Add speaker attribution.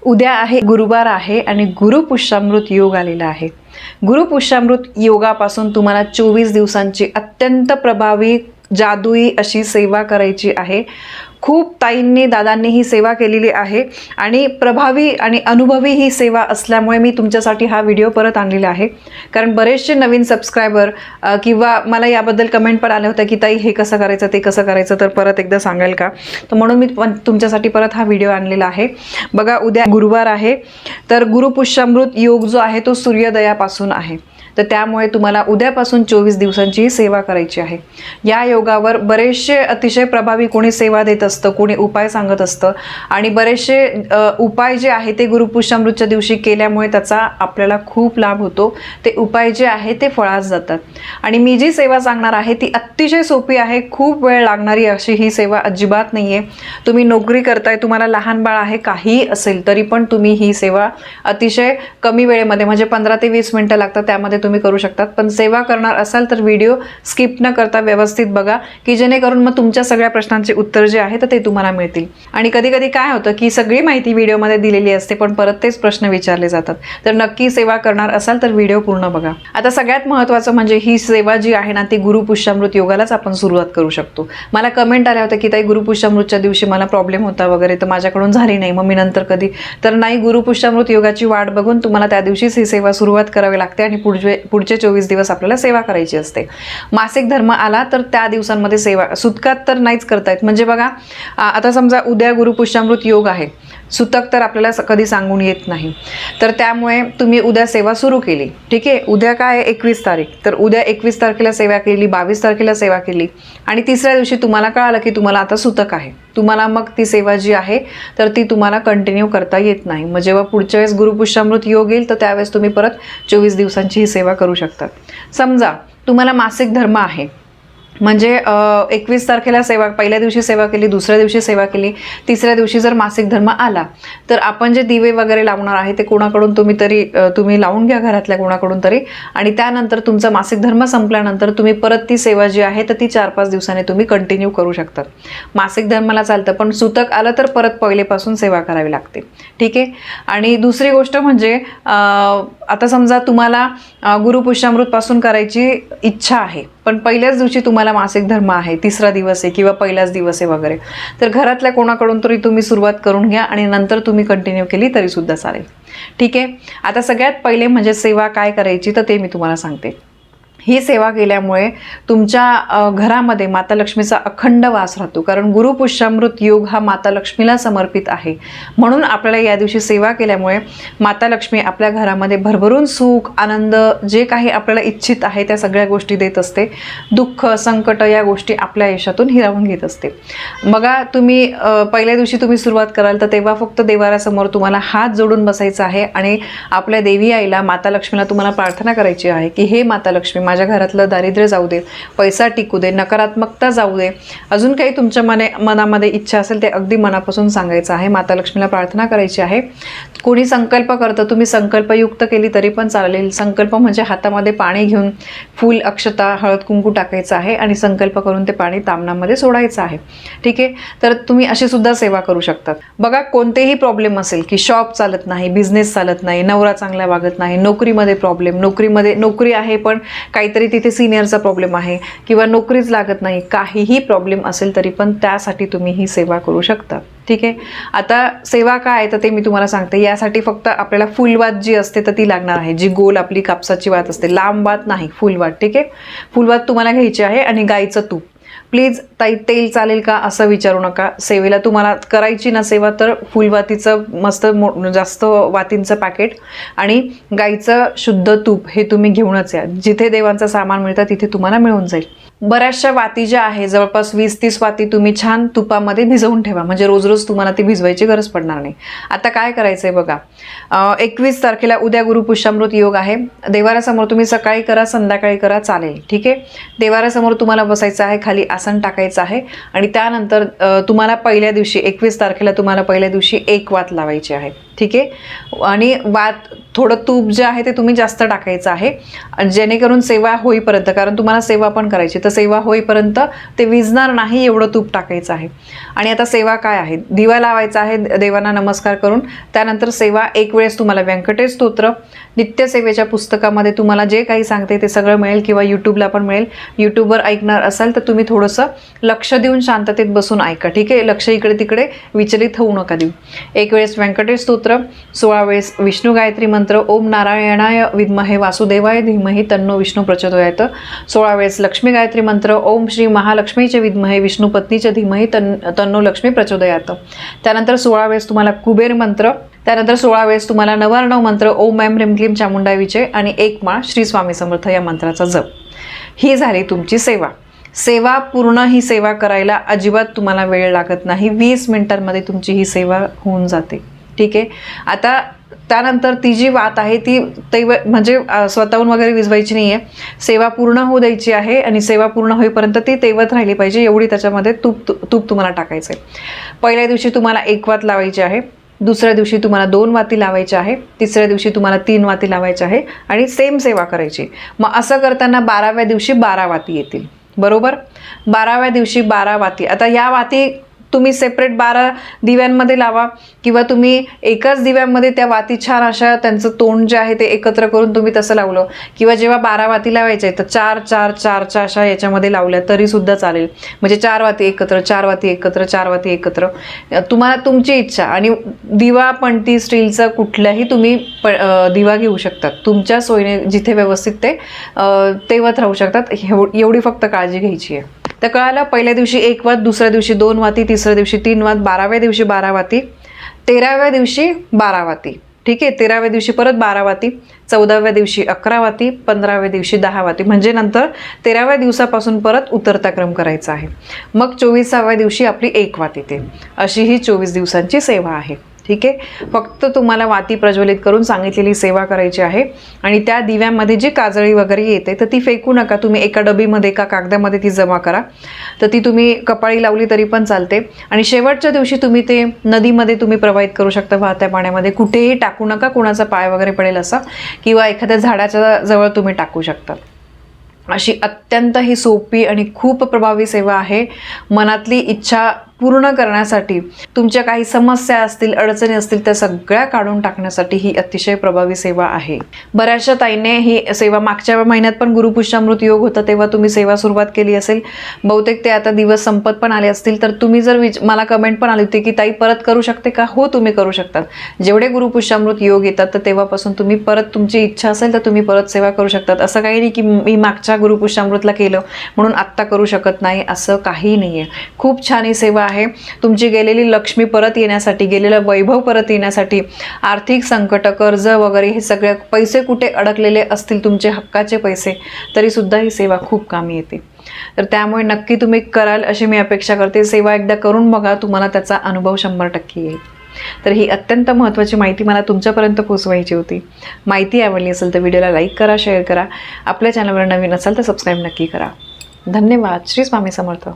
Speaker 1: उद्या आहे गुरुवार आहे आणि गुरुपुष्यामृत योग आलेला आहे। गुरुपुष्यामृत योगापासून तुम्हाला 24 दिवसांची अत्यंत प्रभावी जादुई अशी सेवा करायची आहे। खूप ताईंनी दादांनी ही सेवा केलेली आहे आणि प्रभावी आणि अनुभवी ही सेवा असल्यामुळे मी तुमच्यासाठी हा व्हिडिओ परत आणलेला आहे। कारण बरेचसे नवीन सबस्क्रायबर किंवा मला याबद्दल कमेंट पण आले होते की ताई हे कसं करायचं ते कसं करायचं, तर परत एकदा सांगाल का, तर म्हणून मी तुमच्यासाठी परत हा व्हिडिओ आणलेला आहे। बघा उद्या गुरुवार आहे, तर गुरुपुष्यामृत योग जो आहे तो सूर्योदयापासून आहे, तर त्यामुळे तुम्हाला उद्यापासून 24 दिवसांची सेवा करायची आहे। या योगावर बरेचसे अतिशय प्रभावी कोणी सेवा देत असतं, कोणी उपाय सांगत असतं आणि बरेचसे उपाय जे आहे ते गुरुपुष्यामृतच्या दिवशी केल्यामुळे त्याचा आपल्याला खूप लाभ होतो। ते उपाय जे आहे ते फळास जातात आणि मी जी सेवा सांगणार आहे ती अतिशय सोपी आहे, खूप वेळ लागणारी अशी ही सेवा अजिबात नाही आहे। तुम्ही नोकरी करताय, तुम्हाला लहान बाळ आहे, काही असेल तरी पण तुम्ही ही सेवा अतिशय कमी वेळेमध्ये म्हणजे 15 ते 20 मिनिटं लागतात त्यामध्ये तुम्ही करू शकतात। पण सेवा करणार असाल तर व्हिडिओ स्किप न करता व्यवस्थित बघा की जेणेकरून मग तुमच्या सगळ्या प्रश्नांचे उत्तर जे आहे ते तुम्हाला मिळतील। आणि कधी कधी काय होतं की सगळी माहिती व्हिडिओमध्ये दिलेली असते पण परत तेच प्रश्न विचारले जातात, तर नक्की सेवा करणार असाल तर व्हिडिओ पूर्ण बघा। आता सगळ्यात महत्त्वाचं म्हणजे ही सेवा जी आहे ना ती गुरुपुष्यामृत योगालाच आपण सुरुवात करू शकतो। मला कमेंट आल्या होत्या की ताई गुरुपुष्यामृतच्या दिवशी मला प्रॉब्लेम होता वगैरे, तर माझ्याकडून झाली नाही, मग मी नंतर कधी, तर नाही, गुरुपुष्यामृत योगाची वाट बघून तुम्हाला त्या दिवशीच ही सेवा सुरुवात करावी लागते आणि पुढचे 24 दिवस आपल्याला सेवा करायची असते। मासिक धर्म आला तर त्या दिवसांमध्ये सेवा सुतकात तर नाहीच करता येत। म्हणजे बघा आता समजा उद्या गुरुपुष्यामृत योग आहे, सुतक तर आपल्याला कधी सांगून येत नाही, तर त्यामुळे तुम्ही उद्या सेवा सुरू केली, ठीक आहे। उद्या काय आहे 21 तारीख, तर उद्या 21 तारखेला सेवा केली, 22 तारखेला सेवा केली आणि तिसऱ्या दिवशी तुम्हाला कळालं की तुम्हाला आता सुतक आहे, तुम्हाला मग ती सेवा जी आहे तर ती तुम्हाला कंटिन्यू करता येत नाही। मग जेव्हा पुढच्या वेळेस गुरुपुष्यामृत योग येईल तर त्यावेळेस तुम्ही परत 24 दिवसांची ही सेवा करू शकता। समजा तुम्हाला मासिक धर्म आहे, म्हणजे 21 तारखेला सेवा, पहिल्या दिवशी सेवा केली, दुसऱ्या दिवशी सेवा केली, तिसऱ्या दिवशी जर मासिक धर्म आला तर आपण जे दिवे वगैरे लावणार आहे ते कोणाकडून तुम्ही लावून घ्या, घरातल्या कोणाकडून तरी, आणि त्यानंतर तुमचा मासिक धर्म संपल्यानंतर तुम्ही परत ती सेवा जी आहे तर ती 4-5 दिवसांनी तुम्ही कंटिन्यू करू शकता। मासिक धर्माला चालतं पण सुतक आलं तर परत पहिलेपासून सेवा करावी लागते, ठीक आहे। आणि दुसरी गोष्ट म्हणजे आता समजा तुम्हाला गुरुपुष्यामृत पासून करायची इच्छा आहे पण पहिल्याच दिवशी तुम्हाला मासिक धर्म आहे, तिसरा दिवस आहे किंवा पहिलाच दिवस आहे वगैरे, तर घरातल्या कोणाकडून तरी तुम्ही सुरुवात करून घ्या आणि नंतर तुम्ही कंटिन्यू केली तरी सुद्धा चालेल, ठीक आहे। आता सगळ्यात पहिले म्हणजे सेवा काय करायची तर ते मी तुम्हाला सांगते। ही सेवा केल्यामुळे तुमच्या घरामध्ये माता लक्ष्मीचा अखंड वास राहतो, कारण गुरुपुष्यामृत योग हा माता लक्ष्मीला समर्पित आहे। म्हणून आपल्याला या दिवशी सेवा केल्यामुळे माता लक्ष्मी आपल्या घरामध्ये भरभरून सुख, आनंद, जे काही आपल्याला इच्छित आहे त्या सगळ्या गोष्टी देत असते। दुःख, संकट या गोष्टी आपल्या आयुष्यातून हिरावून घेत असते। बघा तुम्ही पहिल्या दिवशी तुम्ही सुरुवात कराल तर तेव्हा फक्त देवाऱ्यासमोर तुम्हाला हात जोडून बसायचं आहे आणि आपल्या देवी आईला, माता लक्ष्मीला तुम्हाला प्रार्थना करायची आहे की हे माता लक्ष्मी, माझ्या घरातलं दारिद्र्य जाऊ दे, पैसा टिकू दे, नकारात्मकता जाऊ दे, अजून काही तुमच्या मनामध्ये इच्छा असेल ते अगदी मनापासून सांगायचं आहे, माता लक्ष्मीला प्रार्थना करायची आहे। कोणी संकल्प करतं, तुम्ही संकल्पयुक्त केली तरी पण चालेल। संकल्प म्हणजे हातामध्ये पाणी घेऊन फूल, अक्षता, हळद कुंकू टाकायचं आहे आणि संकल्प करून ते पाणी तामणामध्ये सोडायचं आहे, ठीक आहे। तर तुम्ही अशी सुद्धा सेवा करू शकतात। बघा कोणतेही प्रॉब्लेम असेल की शॉप चालत नाही, बिझनेस चालत नाही, नवरा चांगला वागत नाही, नोकरीमध्ये प्रॉब्लेम, नोकरी आहे पण काहीतरी तिथे सिनियरचा प्रॉब्लेम आहे किंवा नोकरीच लागत नाही, काहीही प्रॉब्लेम असेल तरी पण त्यासाठी तुम्ही ही सेवा करू शकता, ठीक आहे। आता सेवा काय आहे तर ते मी तुम्हाला सांगते। यासाठी फक्त आपल्याला फुलवात जी असते तर ती लागणार आहे, जी गोल आपली कापसाची वात असते, लांब वात नाही, फुलवात, ठीक आहे। फुलवात तुम्हाला घ्यायची आहे आणि गाईचं तूप, प्लीज ताई तेल चालेल का असं विचारू नका। सेवेला तुम्हाला करायची ना सेवा तर फुलवातीचं मस्त जास्त वातींचं पॅकेट आणि गाईचं शुद्ध तूप हे तुम्ही घेऊनच या। जिथे देवांचं सामान मिळतं तिथे तुम्हाला मिळून जाईल। बऱ्याचशा वाती ज्या आहे, जवळपास 20-30 वाती तुम्ही छान तुपामध्ये भिजवून ठेवा, म्हणजे रोज रोज तुम्हाला ती भिजवायची गरज पडणार नाही। आता काय करायचंय बघा, 21 तारखेला उद्या गुरुपुष्यामृत योग आहे। देवाऱ्यासमोर तुम्ही सकाळी करा, संध्याकाळी करा, चालेल, ठीक आहे। देवाऱ्यासमोर तुम्हाला बसायचं आहे, खाली आसन टाकायचं आहे आणि त्यानंतर तुम्हाला पहिल्या दिवशी 21 तारखेला तुम्हाला पहिल्या दिवशी 1 वात लावायची आहे, ठीक आहे। आणि वात थोडं तूप जे आहे ते तुम्ही जास्त टाकायचं आहे, जेणेकरून सेवा होईपर्यंत, कारण तुम्हाला सेवा पण करायची, तर सेवा होईपर्यंत ते विझणार नाही एवढं तूप टाकायचं आहे. आणि आता सेवा काय आहे, दिवा लावायचा आहे देवांना नमस्कार करून. त्यानंतर सेवा एक वेळेस तुम्हाला व्यंकटेश स्तोत्र नित्यसेवेच्या पुस्तकामध्ये तुम्हाला जे काही सांगते ते सगळं मिळेल, किंवा यूट्यूबला पण मिळेल. यूट्यूबवर ऐकणार असाल तर तुम्ही थोडंसं लक्ष देऊन शांततेत बसून ऐका, ठीक आहे. लक्ष इकडे तिकडे विचलित होऊ नका देऊ. एक वेळेस व्यंकटेश स्तोत्र, 16 वेळेस विष्णू गायत्री मंत्र, ओम नारायणाय विद्महे वासुदेवाय धीमहि तन्नो विष्णू प्रचोदयात, 16 वेळेस लक्ष्मी गायत्री मंत्र, ओम श्री महालक्ष्मीचे विद्महे विष्णू पत्नीचे धीमहि तन्नो लक्ष्मी प्रचोदयात. त्यानंतर 16 वेळेस तुम्हाला कुबेर मंत्र, त्यानंतर 16 वेळेस तुम्हाला नवार्णव मंत्र, ओम ऐं ह्रीं क्लीं चामुंडावीचे, आणि एक माळ श्री स्वामी समर्थ या मंत्राचा जप. ही झाली तुमची सेवा. सेवा पूर्ण ही सेवा करायला अजिबात तुम्हाला वेळ लागत नाही, 20 मिनिटांमध्ये तुमची ही सेवा होऊन जाते, ठीक आहे. आता त्यानंतर ती जी वात आहे ती म्हणजे स्वतःहून वगैरे विझवायची नाही आहे, सेवा पूर्ण होऊ द्यायची आहे, आणि सेवा पूर्ण होईपर्यंत ती तेवत राहिली पाहिजे एवढी त्याच्यामध्ये तूप तुम्हाला टाकायचं आहे. पहिल्या दिवशी तुम्हाला 1 वात लावायची आहे, दुसऱ्या दिवशी तुम्हाला 2 वाती लावायच्या आहे, तिसऱ्या दिवशी तुम्हाला 3 वाती लावायच्या आहे, आणि सेम सेवा करायची. मग असं करताना 12व्या दिवशी 12 वाती येतील, बरोबर. 12व्या दिवशी 12 वाती. आता या वाती तुम्ही सेपरेट 12 दिव्यांमध्ये लावा, किंवा तुम्ही एकाच दिव्यामध्ये त्या वाती छान अशा त्यांचं तोंड जे आहे ते एकत्र करून तुम्ही तसं लावलं, किंवा जेव्हा 12 वाती लावायच्या आहेत तर 4 4 4 अशा याच्यामध्ये लावल्या तरी सुद्धा चालेल. म्हणजे 4 वाती एकत्र, 4 वाती एकत्र, 4 वाती एकत्र, तुम्हाला तुमची इच्छा. आणि दिवा पणती स्टीलचा कुठलाही तुम्ही दिवा घेऊ शकतात, तुमच्या सोयीने जिथे व्यवस्थित ते तेवत राहू शकतात, एवढी फक्त काळजी घ्यायची आहे. तर कळालं, पहिल्या दिवशी 1 वात, दुसऱ्या दिवशी 2 वाती, तिसऱ्या दिवशी 3 वात, 12व्या दिवशी 12 वाती, 13व्या दिवशी 12 वाती, ठीक आहे. 13व्या दिवशी परत 12 वाती, 14व्या दिवशी 11 वाती, 15व्या दिवशी 10 वाती, म्हणजे नंतर 13व्या दिवसापासून परत उतरता क्रम करायचा आहे. मग 24व्या दिवशी आपली 1 वात येते. अशी ही 24 दिवसांची सेवा आहे, ठीक आहे. फक्त तुम्हाला वाती प्रज्वलित करून सांगितलेली सेवा करायची आहे, आणि त्या दिव्यामध्ये जी काजळी वगैरे येते तर ती फेकू नका, तुम्ही एका डबीमध्ये एका कागदामध्ये ती जमा करा. तर ती तुम्ही कपाळी लावली तरी पण चालते, आणि शेवटच्या दिवशी तुम्ही ते नदीमध्ये तुम्ही प्रवाहित करू शकता, वाहत्या पाण्यामध्ये. कुठेही टाकू नका, कोणाचा पाय वगैरे पडेल असा, किंवा एखाद्या झाडाच्या जवळ तुम्ही टाकू शकता. अशी अत्यंत ही सोपी आणि खूप प्रभावी सेवा आहे. मनातली इच्छा पूर्ण करण्यासाठी, तुमच्या काही समस्या असतील, अडचणी असतील, त्या सगळ्या काढून टाकण्यासाठी ही अतिशय प्रभावी सेवा आहे. बऱ्याचशा ताईने ही सेवा मागच्या महिन्यात पण गुरुपुष्यामृत योग होता तेव्हा तुम्ही सेवा सुरुवात केली असेल, बहुतेक ते आता दिवस संपत पण आले असतील. तर तुम्ही जर मला कमेंट पण आली होती की ताई परत करू शकते का? हो, तुम्ही करू शकतात. जेवढे गुरुपुष्यामृत योग येतात तर तेव्हापासून तुम्ही परत, तुमची इच्छा असेल तर तुम्ही परत सेवा करू शकतात. असं काही नाही की मी मागच्या गुरुपुष्यामृतला केलं म्हणून आत्ता करू शकत नाही, असं काही नाही आहे. खूप छान ही सेवा आहे. तुमची गेलेली लक्ष्मी परत येण्यासाठी, गेलेलं वैभव परत येण्यासाठी, आर्थिक संकट, कर्ज वगैरे हे सगळे पैसे कुठे अडकलेले असतील तुमचे हक्काचे पैसे, तरी सुद्धा ही सेवा खूप कामी येते. तर त्यामुळे नक्की तुम्ही कराल अशी मी अपेक्षा करते. सेवा एकदा करून बघा, तुम्हाला त्याचा अनुभव 100% येईल. तर ही अत्यंत महत्त्वाची माहिती मला तुमच्यापर्यंत पोहोचवायची होती. माहिती आवडली असेल तर व्हिडिओला लाईक करा, शेअर करा. आपल्या चॅनलवर नवीन असाल तर सबस्क्राईब नक्की करा. धन्यवाद. श्री स्वामी समर्थ.